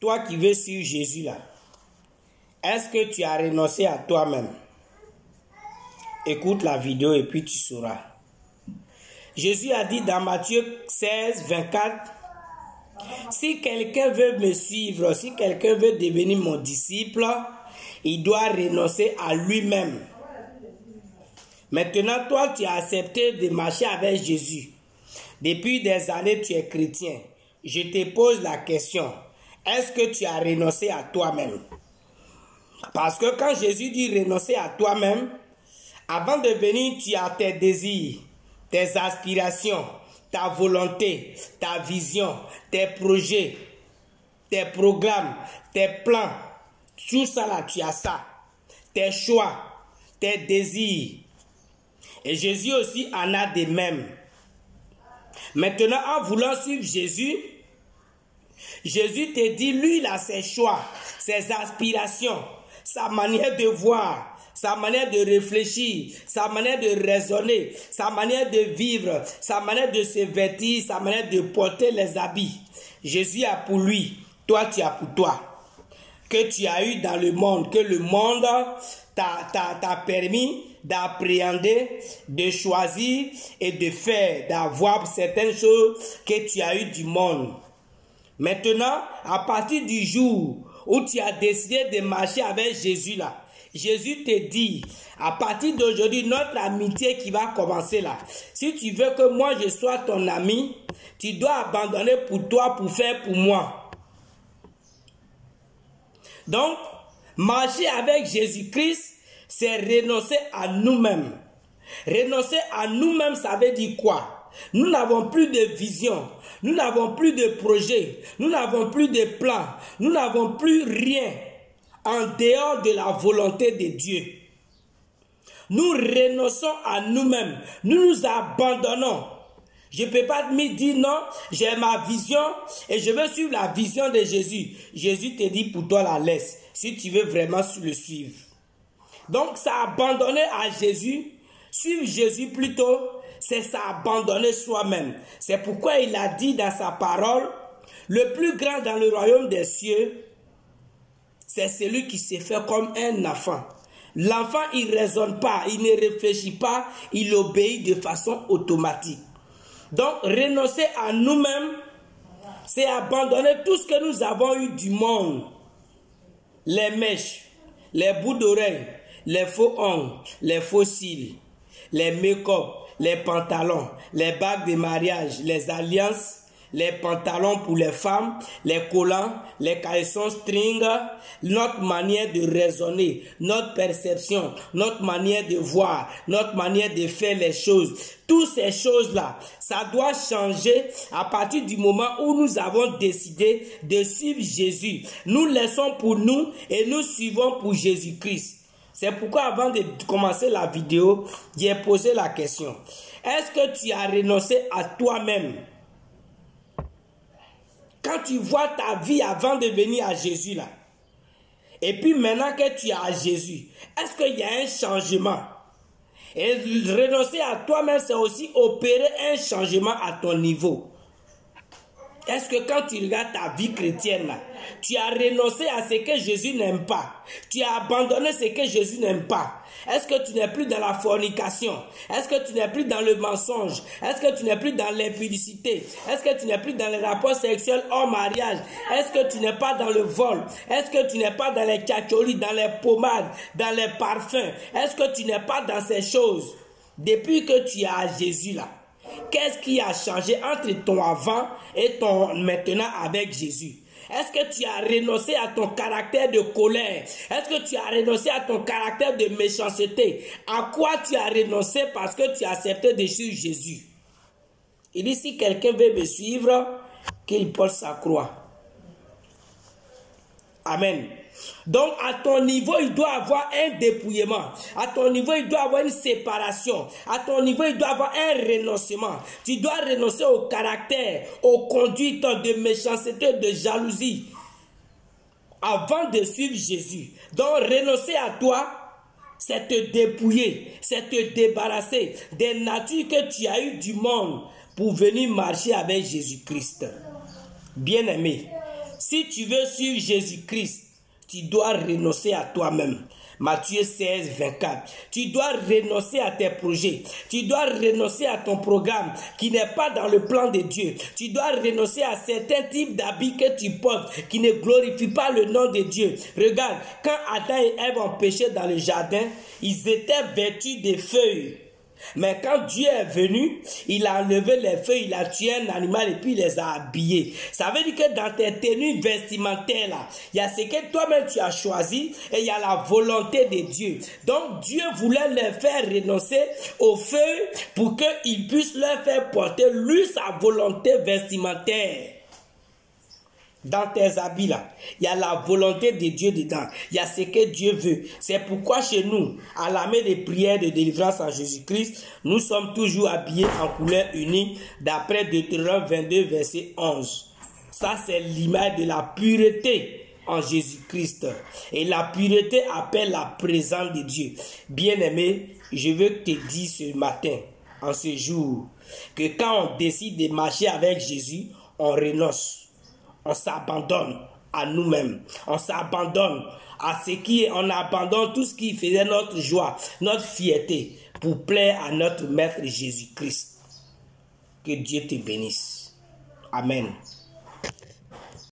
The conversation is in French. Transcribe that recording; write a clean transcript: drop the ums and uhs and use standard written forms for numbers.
Toi qui veux suivre Jésus là, est-ce que tu as renoncé à toi-même? Écoute la vidéo et puis tu sauras. Jésus a dit dans Matthieu 16, 24, si quelqu'un veut me suivre, si quelqu'un veut devenir mon disciple, il doit renoncer à lui-même. Maintenant, toi, tu as accepté de marcher avec Jésus. Depuis des années, tu es chrétien. Je te pose la question, est-ce que tu as renoncé à toi-même? Parce que quand Jésus dit renoncer à toi-même, avant de venir, tu as tes désirs, tes aspirations, ta volonté, ta vision, tes projets, tes programmes, tes plans. Tout ça là, tu as ça. Tes choix, tes désirs. Et Jésus aussi en a des mêmes. Maintenant, en voulant suivre Jésus, Jésus te dit, lui, il a ses choix, ses aspirations, sa manière de voir, sa manière de réfléchir, sa manière de raisonner, sa manière de vivre, sa manière de se vêtir, sa manière de porter les habits. Jésus a pour lui, toi tu as pour toi. Que tu as eu dans le monde, que le monde t'a permis d'appréhender, de choisir et de faire, d'avoir certaines choses que tu as eu du monde. Maintenant, à partir du jour où tu as décidé de marcher avec Jésus là, Jésus te dit, à partir d'aujourd'hui, notre amitié qui va commencer là, si tu veux que moi je sois ton ami, tu dois abandonner pour toi, pour faire pour moi. Donc, marcher avec Jésus-Christ, c'est renoncer à nous-mêmes. Renoncer à nous-mêmes, ça veut dire quoi? Nous n'avons plus de vision, nous n'avons plus de projet, nous n'avons plus de plan, nous n'avons plus rien en dehors de la volonté de Dieu. Nous renonçons à nous-mêmes, nous nous abandonnons. Je ne peux pas me dire non, j'ai ma vision et je veux suivre la vision de Jésus. Jésus te dit pour toi la laisse, si tu veux vraiment le suivre. Donc, s'abandonner à Jésus, suivre Jésus plutôt, c'est s'abandonner soi-même. C'est pourquoi il a dit dans sa parole, le plus grand dans le royaume des cieux, c'est celui qui se fait comme un enfant. L'enfant, il ne raisonne pas, il ne réfléchit pas, il obéit de façon automatique. Donc, renoncer à nous-mêmes, c'est abandonner tout ce que nous avons eu du monde. Les mèches, les bouts d'oreilles, les faux ongles, les faux cils, les make-up, les pantalons, les bagues de mariage, les alliances, les pantalons pour les femmes, les collants, les caleçons string, notre manière de raisonner, notre perception, notre manière de voir, notre manière de faire les choses. Toutes ces choses-là, ça doit changer à partir du moment où nous avons décidé de suivre Jésus. Nous laissons pour nous et nous suivons pour Jésus-Christ. C'est pourquoi avant de commencer la vidéo, j'ai posé la question. Est-ce que tu as renoncé à toi-même? Quand tu vois ta vie avant de venir à Jésus là, et puis maintenant que tu es à Jésus, est-ce qu'il y a un changement? Et renoncer à toi-même, c'est aussi opérer un changement à ton niveau. Est-ce que quand tu regardes ta vie chrétienne là, tu as renoncé à ce que Jésus n'aime pas? Tu as abandonné ce que Jésus n'aime pas? Est-ce que tu n'es plus dans la fornication? Est-ce que tu n'es plus dans le mensonge? Est-ce que tu n'es plus dans l'impudicité? Est-ce que tu n'es plus dans les rapports sexuels hors mariage? Est-ce que tu n'es pas dans le vol? Est-ce que tu n'es pas dans les tchatcholis, dans les pommades, dans les parfums? Est-ce que tu n'es pas dans ces choses? Depuis que tu es à Jésus là, qu'est-ce qui a changé entre ton avant et ton maintenant avec Jésus? Est-ce que tu as renoncé à ton caractère de colère? Est-ce que tu as renoncé à ton caractère de méchanceté? À quoi tu as renoncé parce que tu as accepté de suivre Jésus? Il dit, si quelqu'un veut me suivre, qu'il porte sa croix. Amen. Donc, à ton niveau, il doit avoir un dépouillement. À ton niveau, il doit avoir une séparation. À ton niveau, il doit avoir un renoncement. Tu dois renoncer au caractère, aux conduites de méchanceté, de jalousie, avant de suivre Jésus. Donc, renoncer à toi, c'est te dépouiller, c'est te débarrasser des natures que tu as eues du monde pour venir marcher avec Jésus-Christ. Bien-aimé, Si tu veux suivre Jésus-Christ, tu dois renoncer à toi-même. Matthieu 16, 24. Tu dois renoncer à tes projets. Tu dois renoncer à ton programme qui n'est pas dans le plan de Dieu. Tu dois renoncer à certains types d'habits que tu portes qui ne glorifient pas le nom de Dieu. Regarde, quand Adam et Ève ont péché dans le jardin, ils étaient vêtus de feuilles. Mais quand Dieu est venu, il a enlevé les feuilles, il a tué un animal et puis il les a habillés. Ça veut dire que dans tes tenues vestimentaires là, il y a ce que toi-même tu as choisi et il y a la volonté de Dieu. Donc Dieu voulait les faire renoncer aux feuilles pour qu'il puisse leur faire porter lui sa volonté vestimentaire. Dans tes habits là, il y a la volonté de Dieu dedans. Il y a ce que Dieu veut. C'est pourquoi chez nous, à l'armée de prière de délivrance en Jésus-Christ, nous sommes toujours habillés en couleur unique d'après Deutéronome 22, verset 11. Ça, c'est l'image de la pureté en Jésus-Christ. Et la pureté appelle la présence de Dieu. Bien-aimé, je veux te dire ce matin, en ce jour, que quand on décide de marcher avec Jésus, on renonce. On s'abandonne à nous-mêmes. On s'abandonne à ce qui est. On abandonne tout ce qui faisait notre joie, notre fierté, pour plaire à notre Maître Jésus-Christ. Que Dieu te bénisse. Amen.